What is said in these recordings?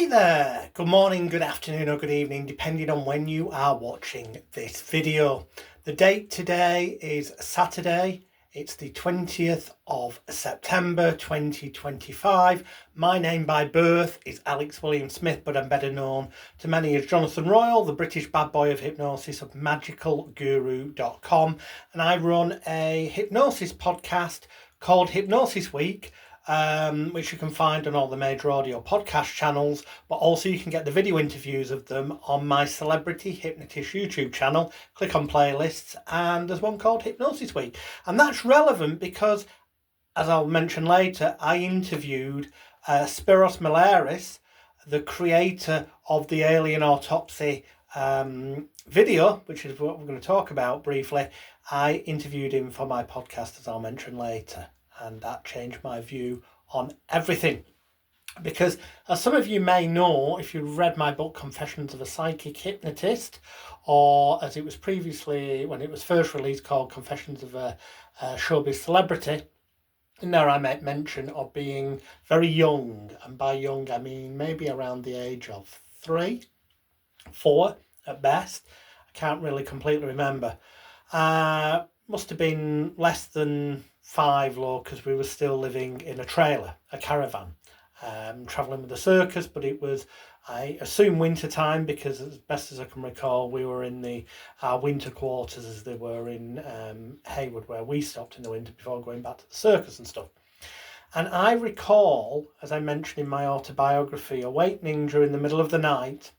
Hey there, good morning, good afternoon or good evening, depending on when you are watching this video. The date today is Saturday, it's the 20th of September 2025. My name by birth is Alex William Smith, but I'm better known to many as Jonathan Royal, the British bad boy of hypnosis of magicalguru.com, and I run a hypnosis podcast called Hypnosis Week, which you can find on all the major audio podcast channels, but also you can get the video interviews of them on my Celebrity Hypnotist YouTube channel. Click on playlists and there's one called Hypnosis Week. And that's relevant because, as I'll mention later, I interviewed Spyros Melaris, the creator of the alien autopsy video, which is what we're going to talk about briefly. I interviewed him for my podcast, as I'll mention later. And that changed my view on everything. Because as some of you may know, if you've read my book, Confessions of a Psychic Hypnotist, or as it was previously, when it was first released, called Confessions of a Showbiz Celebrity, in there I make mention of being very young. And by young, I mean maybe around the age of 3, 4 at best. I can't really completely remember. Must have been less than 5 low, because we were still living in a trailer, a caravan, travelling with a circus, but it was, I assume, winter time, because as best as I can recall, we were in our winter quarters as they were in Hayward, where we stopped in the winter before going back to the circus and stuff. And I recall, as I mentioned in my autobiography, awakening during the middle of the night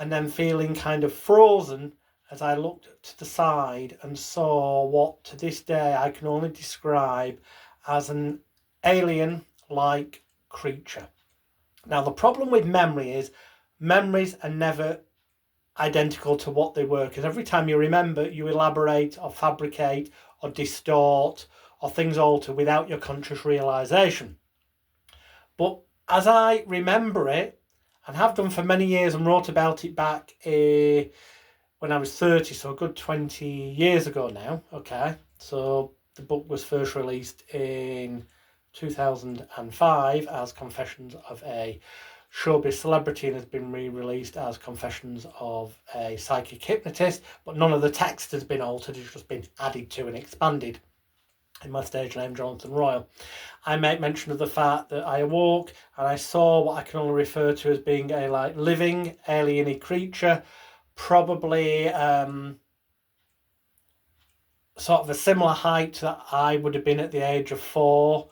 and then feeling kind of frozen as I looked to the side and saw what to this day I can only describe as an alien-like creature. Now, the problem with memory is memories are never identical to what they were, because every time you remember, you elaborate or fabricate or distort or things alter without your conscious realization. But as I remember it, and have done for many years and wrote about it back when I was 30, so a good 20 years ago now, okay? So the book was first released in 2005 as Confessions of a Showbiz Celebrity and has been re-released as Confessions of a Psychic Hypnotist, but none of the text has been altered, it's just been added to and expanded. In my stage name, Jonathan Royal. I make mention of the fact that I awoke and I saw what I can only refer to as being a living alien-y creature, probably sort of a similar height that I would have been at the age of 4,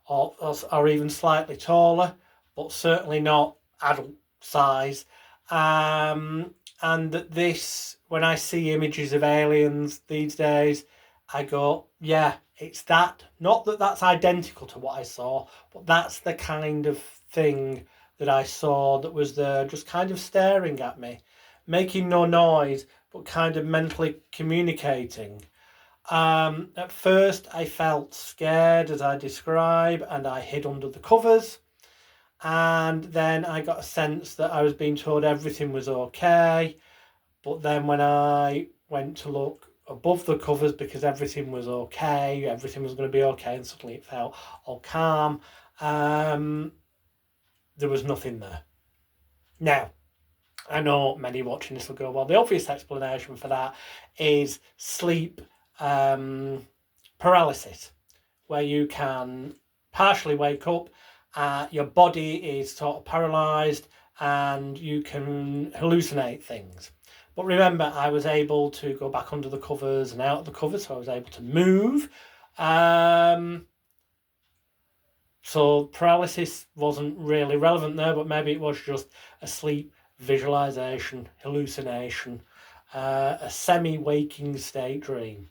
or even slightly taller, but certainly not adult size. And that this, when I see images of aliens these days, I go, yeah, it's that. Not that that's identical to what I saw, but that's the kind of thing that I saw that was there, just kind of staring at me, making no noise, but kind of mentally communicating. At first, I felt scared, as I describe, and I hid under the covers. And then I got a sense that I was being told everything was okay. But then when I went to look above the covers, because everything was okay, everything was going to be okay, and suddenly it felt all calm, there was nothing there. Now, I know many watching this will go, well, the obvious explanation for that is sleep paralysis, where you can partially wake up, your body is sort of paralysed, and you can hallucinate things. But remember, I was able to go back under the covers and out of the covers, so I was able to move. So paralysis wasn't really relevant there, but maybe it was just a sleep visualization, hallucination, a semi-waking state dream.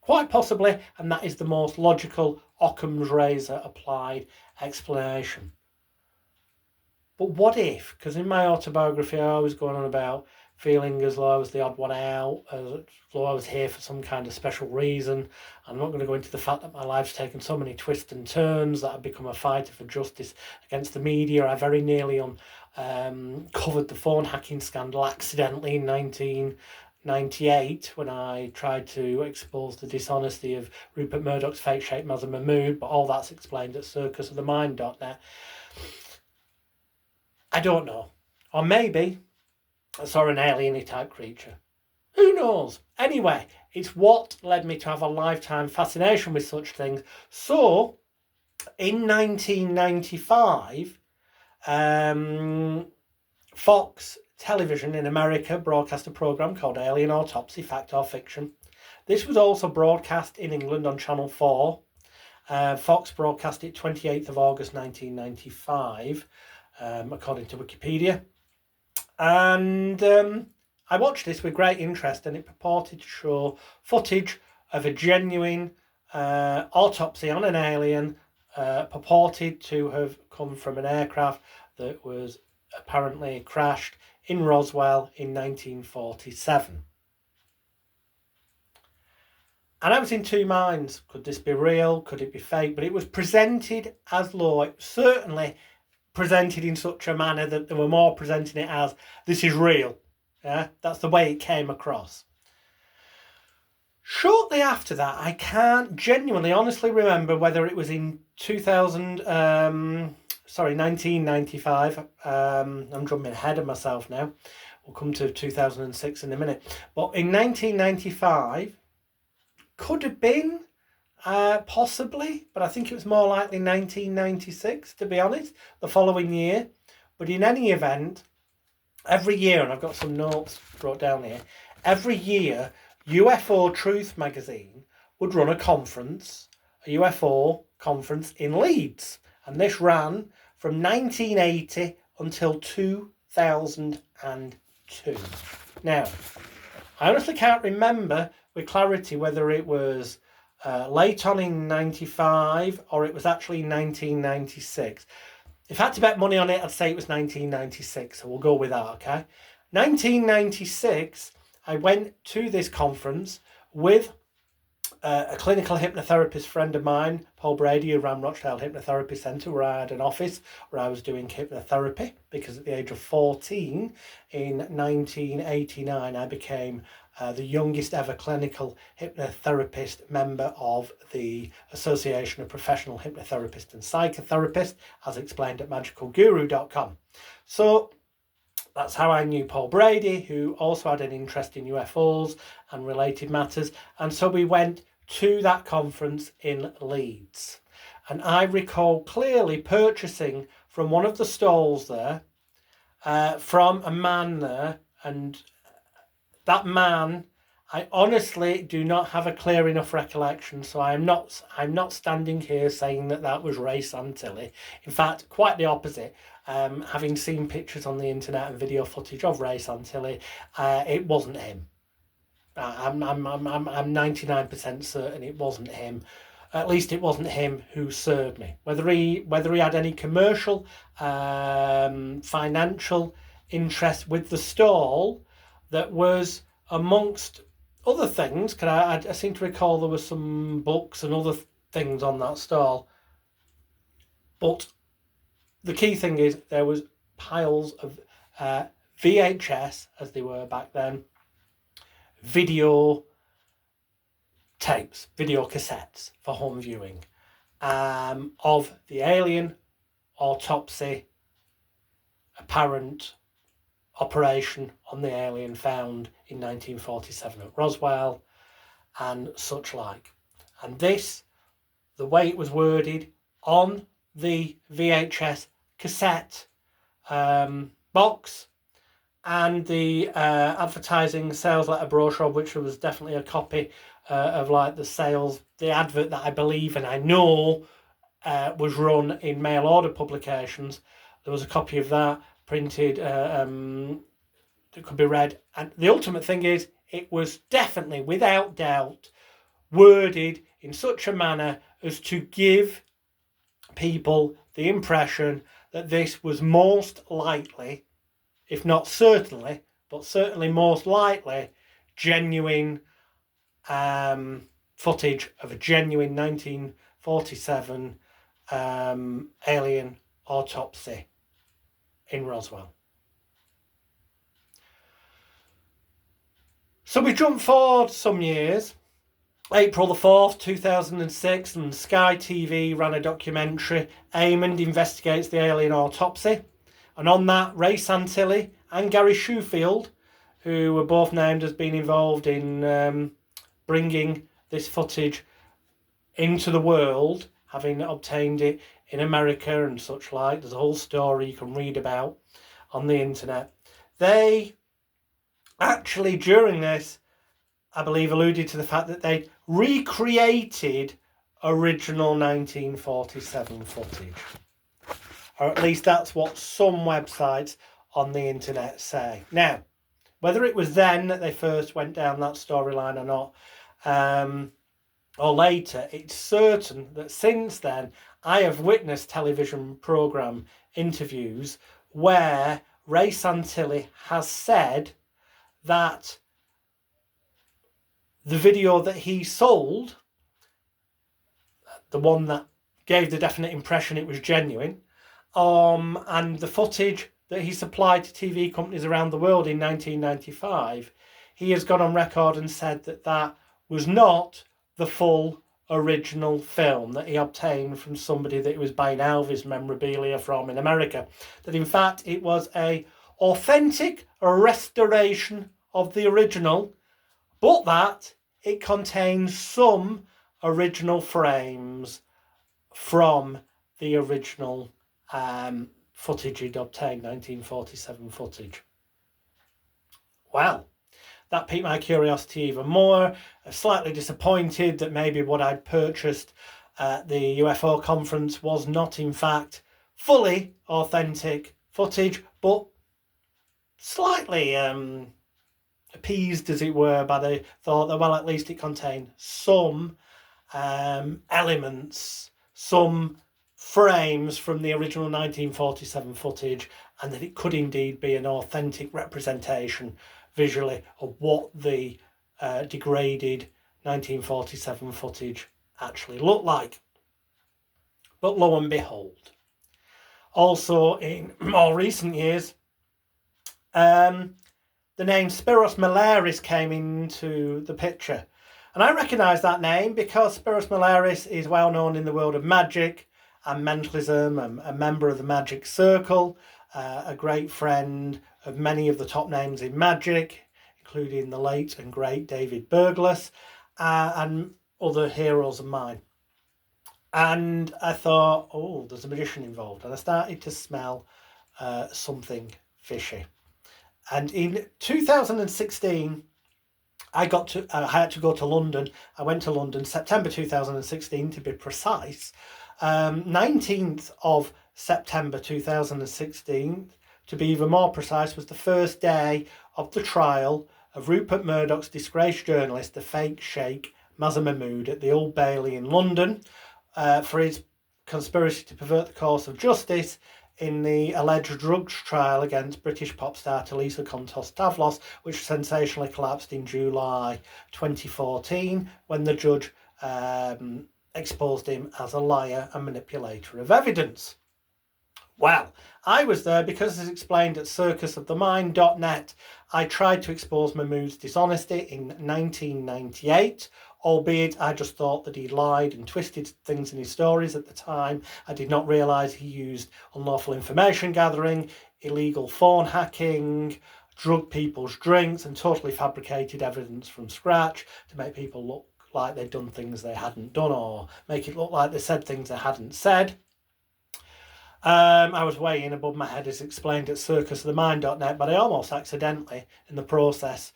Quite possibly, and that is the most logical Occam's razor applied explanation. But what if, because in my autobiography I was going on about feeling as though I was the odd one out, as though I was here for some kind of special reason. I'm not going to go into the fact that my life's taken so many twists and turns, that I've become a fighter for justice against the media. I very nearly covered the phone hacking scandal accidentally in 1998 when I tried to expose the dishonesty of Rupert Murdoch's fake Sheikh Mazza Mahmood, but all that's explained at circusofthemind.net. I don't know. Or maybe I saw an alien type creature. Who knows? Anyway, it's what led me to have a lifetime fascination with such things. So, in 1995, Fox Television in America broadcast a program called Alien Autopsy, Fact or Fiction. This was also broadcast in England on Channel 4. Fox broadcast it 28th of August 1995, according to Wikipedia. And I watched this with great interest, and it purported to show footage of a genuine autopsy on an alien purported to have come from an aircraft that was apparently crashed in Roswell in 1947. And I was in two minds. Could this be real? Could it be fake? But it was presented as though, it certainly presented in such a manner that they were more presenting it as, this is real. Yeah, that's the way it came across. Shortly after that, I can't genuinely, honestly remember whether it was in 1995. I'm jumping ahead of myself now. We'll come to 2006 in a minute. But in 1995, could have been, possibly, but I think it was more likely 1996, to be honest, the following year. But in any event, every year, and I've got some notes brought down here, every year, UFO Truth magazine would run a conference, a UFO conference in Leeds. And this ran from 1980 until 2002. Now, I honestly can't remember with clarity whether it was late on in 95 or it was actually 1996. If I had to bet money on it, I'd say it was 1996, so we'll go with that, okay? 1996, I went to this conference with a clinical hypnotherapist friend of mine, Paul Brady, who ran Rochdale Hypnotherapy Centre, where I had an office where I was doing hypnotherapy, because at the age of 14 in 1989, I became the youngest ever clinical hypnotherapist member of the Association of Professional Hypnotherapists and Psychotherapists, as explained at magicalguru.com. So that's how I knew Paul Brady, who also had an interest in UFOs and related matters. And so we went to that conference in Leeds. And I recall clearly purchasing from one of the stalls there, from a man there, and that man, I honestly do not have a clear enough recollection, so I'm not standing here saying that was Ray Santilli. In fact, quite the opposite. Having seen pictures on the internet and video footage of Ray Santilli, it wasn't him. I'm 99% certain it wasn't him. At least it wasn't him who served me. Whether he had any commercial, financial interest with the stall, that was amongst other things, because I seem to recall there were some books and other things on that stall. But the key thing is there was piles of VHS, as they were back then, video tapes, video cassettes for home viewing, of the alien autopsy, apparent operation on the alien found in 1947 at Roswell and such like. And this, the way it was worded on the VHS cassette box, and the advertising sales letter brochure, which was definitely a copy of like the advert that I believe and I know was run in mail order publications. There was a copy of that printed that could be read, and the ultimate thing is it was definitely, without doubt, worded in such a manner as to give people the impression that this was most likely, if not certainly, but certainly most likely, genuine footage of a genuine 1947 alien autopsy in Roswell. So we jump forward some years. April the 4th, 2006, and Sky TV ran a documentary. Eamon investigates the alien autopsy. And on that, Ray Santilli and Gary Shoefield, who were both named as being involved in bringing this footage into the world, having obtained it in America and such like. There's a whole story you can read about on the internet. They actually, during this, I believe, alluded to the fact that they recreated original 1947 footage. Or at least that's what some websites on the internet say. Now, whether it was then that they first went down that storyline or not, or later, it's certain that since then I have witnessed television programme interviews where Ray Santilli has said that the video that he sold, the one that gave the definite impression it was genuine, and the footage that he supplied to TV companies around the world in 1995, he has gone on record and said that that was not the full original film that he obtained from somebody that he was buying Elvis memorabilia from in America. That in fact it was a authentic restoration of the original, but that it contains some original frames from the original footage he'd obtained, 1947 footage. Well, that piqued my curiosity even more. Slightly disappointed that maybe what I'd purchased at the UFO conference was not in fact fully authentic footage, but slightly appeased, as it were, by the thought that, well, at least it contained some elements, some frames from the original 1947 footage, and that it could indeed be an authentic representation visually of what the degraded 1947 footage actually looked like. But lo and behold, also in more recent years, the name Spyros Melaris came into the picture. And I recognise that name because Spyros Melaris is well known in the world of magic and mentalism, a member of the Magic Circle, a great friend of many of the top names in magic, including the late and great David Burglas, and other heroes of mine. And I thought, oh, there's a magician involved. And I started to smell something fishy. And in 2016, I had to go to London. I went to London, September 2016 to be precise. 19th of September 2016, to be even more precise, was the first day of the trial of Rupert Murdoch's disgraced journalist, the fake Sheikh Mazza Mahmood, at the Old Bailey in London for his conspiracy to pervert the course of justice in the alleged drugs trial against British pop star Talisa Kontos-Tavlos, which sensationally collapsed in July 2014 when the judge exposed him as a liar and manipulator of evidence. Well, I was there because, as explained at circusofthemind.net, I tried to expose Mahmood's dishonesty in 1998, albeit I just thought that he lied and twisted things in his stories at the time. I did not realise he used unlawful information gathering, illegal phone hacking, drugged people's drinks, and totally fabricated evidence from scratch to make people look like they'd done things they hadn't done, or make it look like they said things they hadn't said. I was way in above my head, as explained at circusofthemind.net, but I almost accidentally, in the process,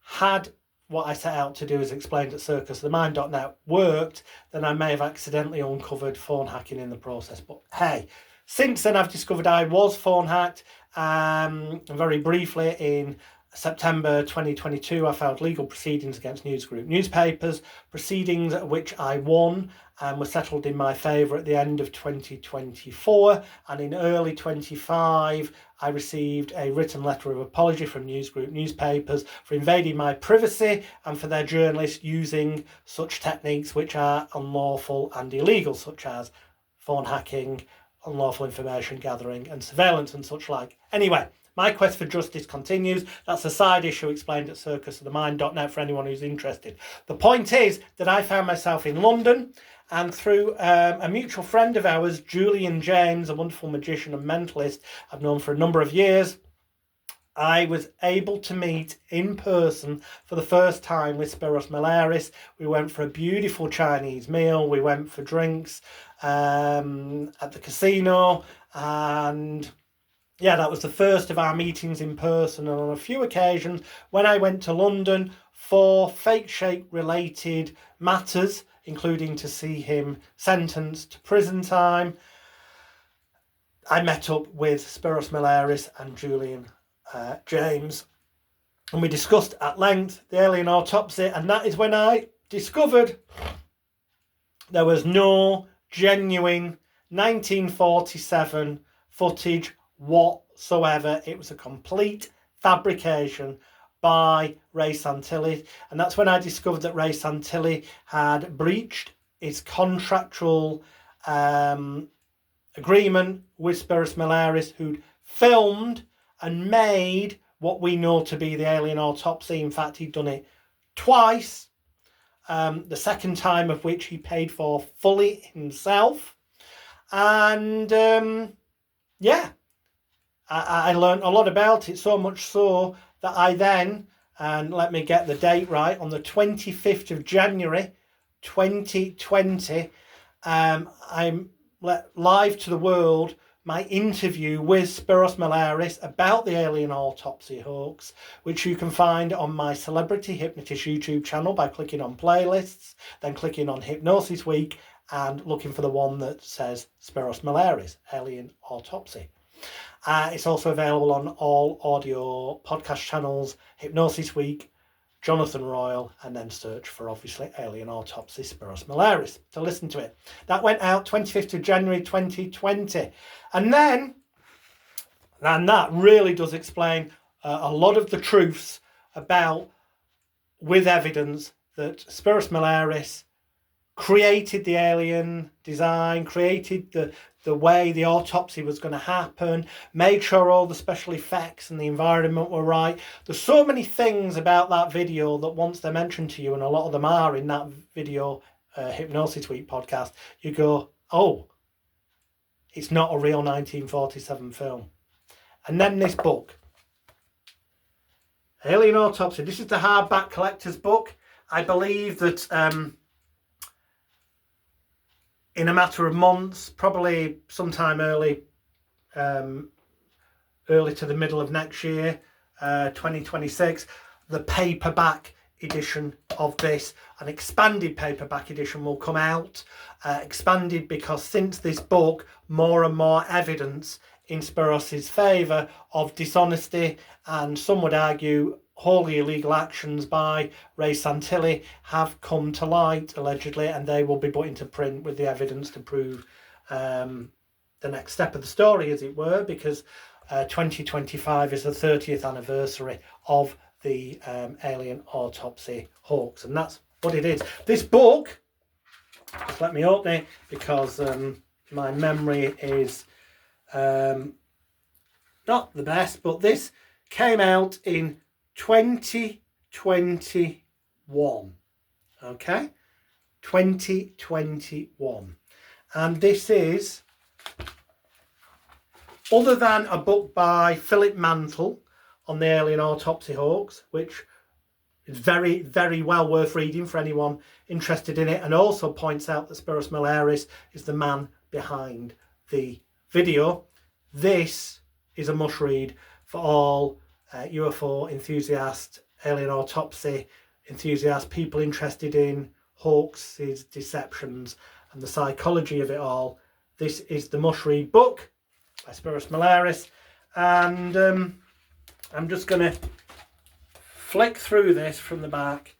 had what I set out to do, as explained at circusofthemind.net, worked, then I may have accidentally uncovered phone hacking in the process. But hey, since then I've discovered I was phone hacked. Very briefly, in September 2022, I filed legal proceedings against News Group newspapers, proceedings at which I won and were settled in my favour at the end of 2024. And in early 25, I received a written letter of apology from News Group newspapers for invading my privacy and for their journalists using such techniques which are unlawful and illegal, such as phone hacking, unlawful information gathering and surveillance and such like. Anyway, my quest for justice continues. That's a side issue explained at circusofthemind.net for anyone who's interested. The point is that I found myself in London And through a mutual friend of ours, Julian James, a wonderful magician and mentalist I've known for a number of years, I was able to meet in person for the first time with Spyros Melaris. We went for a beautiful Chinese meal. We went for drinks at the casino. And yeah, that was the first of our meetings in person. And on a few occasions, when I went to London for fake shake related matters, including to see him sentenced to prison time, I met up with Spyros Melaris and Julian James, and we discussed at length the alien autopsy, and that is when I discovered there was no genuine 1947 footage whatsoever. It was a complete fabrication by Ray Santilli, and that's when I discovered that Ray Santilli had breached his contractual agreement with Spyros Melaris, who'd filmed and made what we know to be the alien autopsy. In fact, he'd done it twice, the second time of which he paid for fully himself. And yeah, I learned a lot about it, so much so that I then, and let me get the date right, on the 25th of January 2020, I'm live to the world my interview with Spyros Melaris about the alien autopsy hoax, which you can find on my Celebrity Hypnotist YouTube channel by clicking on playlists, then clicking on Hypnosis Week and looking for the one that says Spyros Melaris, alien autopsy. It's also available on all audio podcast channels, Hypnosis Week, Jonathan Royal, and then search for, obviously, Alien Autopsy, Spyros Melaris, to listen to it. That went out 25th of January 2020. And then, and that really does explain a lot of the truths about, with evidence, that Spyros Melaris created the alien design, created the way the autopsy was going to happen, made sure all the special effects and the environment were right. There's so many things about that video that once they're mentioned to you, and a lot of them are in that video, Hypnosis Week podcast, you go, oh, it's not a real 1947 film. And then this book, Alien Autopsy. This is the hardback collector's book. I believe that in a matter of months, probably sometime early to the middle of next year, 2026, the paperback edition of this, an expanded paperback edition, will come out. Expanded because since this book, more and more evidence in Spyros' favour of dishonesty and, some would argue, wholly illegal actions by Ray Santilli have come to light, allegedly, and they will be put into print with the evidence to prove the next step of the story, as it were, because 2025 is the 30th anniversary of the alien autopsy hoax, and that's what it is. This book, just let me open it because my memory is not the best, but this came out in 2021. Okay, 2021, and this is, other than a book by Philip Mantle on the alien autopsy hoax, which is very, very well worth reading for anyone interested in it, and also points out that Spyros Melaris is the man behind the video. This is a must read for all UFO enthusiasts, alien autopsy enthusiasts, people interested in hoaxes, deceptions, and the psychology of it all. This is the must read book by Spyros Melaris, and I'm just going to flick through this from the back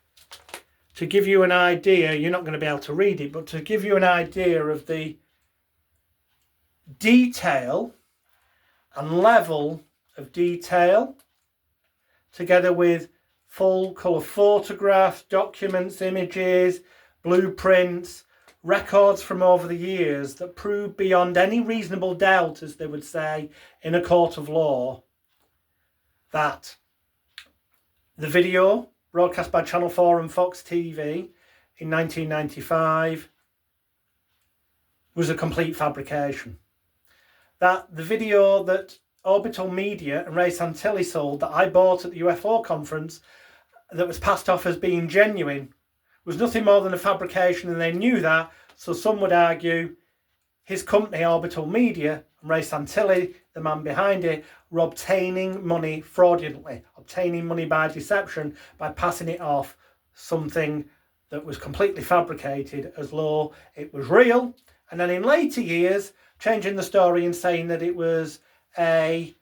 to give you an idea. You're not going to be able to read it, but to give you an idea of the detail and level of detail, together with full colour photographs, documents, images, blueprints, records from over the years that prove beyond any reasonable doubt, as they would say in a court of law, that the video broadcast by Channel 4 and Fox TV in 1995 was a complete fabrication. That the video that Orbital Media and Ray Santilli sold that I bought at the UFO conference that was passed off as being genuine was nothing more than a fabrication, and they knew that. So some would argue his company, Orbital Media, and Ray Santilli, the man behind it, were obtaining money fraudulently, obtaining money by deception, by passing it off something that was completely fabricated as though it was real. And then in later years, changing the story and saying that it was a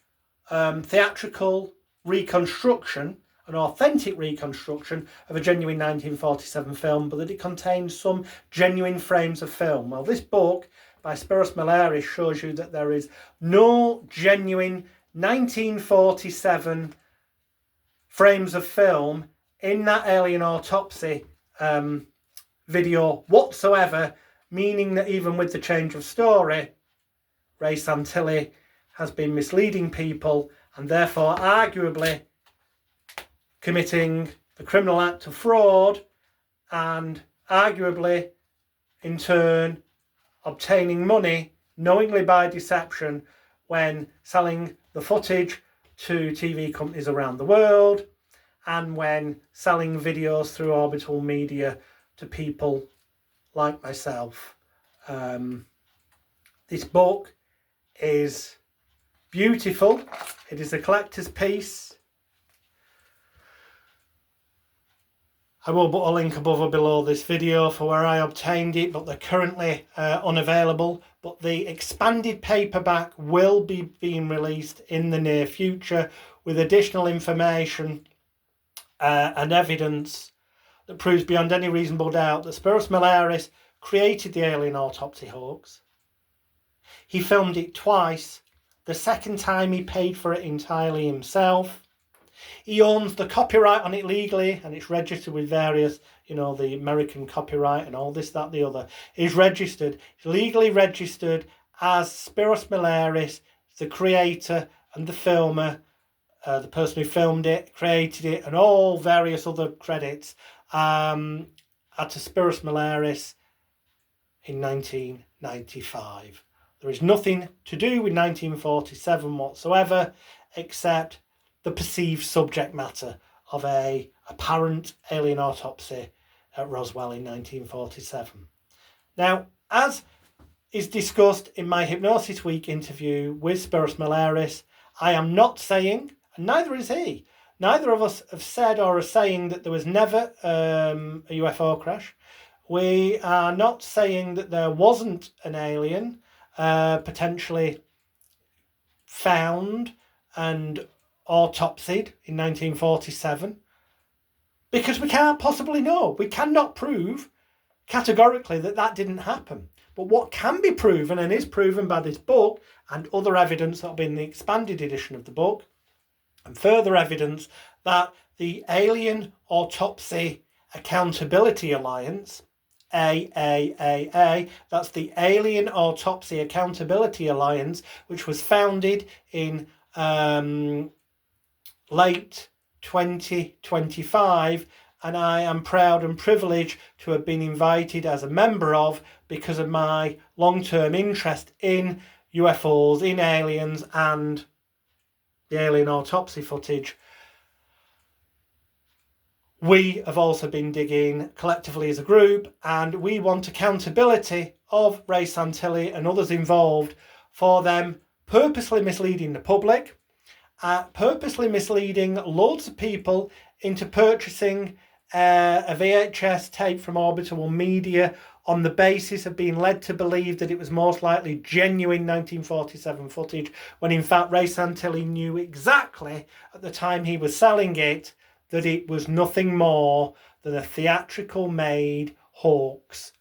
theatrical reconstruction, an authentic reconstruction of a genuine 1947 film, but that it contained some genuine frames of film. Well, this book by Spyros Melaris shows you that there is no genuine 1947 frames of film in that alien autopsy video whatsoever, meaning that even with the change of story, Ray Santilli has been misleading people and therefore arguably committing the criminal act of fraud, and arguably in turn obtaining money knowingly by deception when selling the footage to TV companies around the world, and when selling videos through Orbital Media to people like myself. This book is beautiful. It is a collector's piece. I will put a link above or below this video for where I obtained it, but they're currently unavailable. But the expanded paperback will be being released in the near future with additional information and evidence that proves beyond any reasonable doubt that Spyros Melaris created the alien autopsy hoax. He filmed it twice. The second time he paid for it entirely himself. He owns the copyright on it legally, and it's registered with various, the American copyright and all this, that, the other. It's registered, it's legally registered as Spyros Melaris, the creator and the filmer, the person who filmed it, created it, and all various other credits are to Spyros Melaris in 1995. There is nothing to do with 1947 whatsoever, except the perceived subject matter of a apparent alien autopsy at Roswell in 1947. Now, as is discussed in my Hypnosis Week interview with Spyros Melaris, I am not saying, and neither is he, neither of us have said or are saying that there was never a UFO crash. We are not saying that there wasn't an alien potentially found and autopsied in 1947, because we can't possibly know. We cannot prove categorically that that didn't happen. But what can be proven, and is proven by this book and other evidence that will be in the expanded edition of the book, and further evidence that the Alien Autopsy Accountability Alliance, AAAA, that's the Alien Autopsy Accountability Alliance, which was founded in late 2025, and I am proud and privileged to have been invited as a member of, because of my long-term interest in UFOs, in aliens and the alien autopsy footage. We have also been digging collectively as a group, and we want accountability of Ray Santilli and others involved for them purposely misleading the public, purposely misleading loads of people into purchasing a VHS tape from Orbital Media on the basis of being led to believe that it was most likely genuine 1947 footage, when in fact Ray Santilli knew exactly at the time he was selling it that it was nothing more than a theatrical made hoax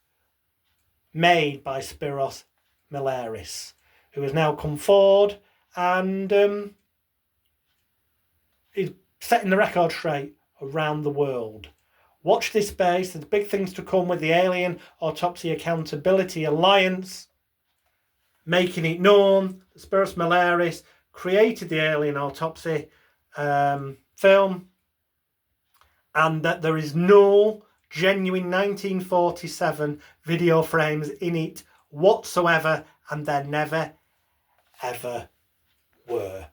made by Spyros Melaris, who has now come forward and is setting the record straight around the world. Watch this space. There's big things to come with the Alien Autopsy Accountability Alliance, making it known that Spyros Melaris created the Alien Autopsy film, and that there is no genuine 1947 video frames in it whatsoever, and there never ever were.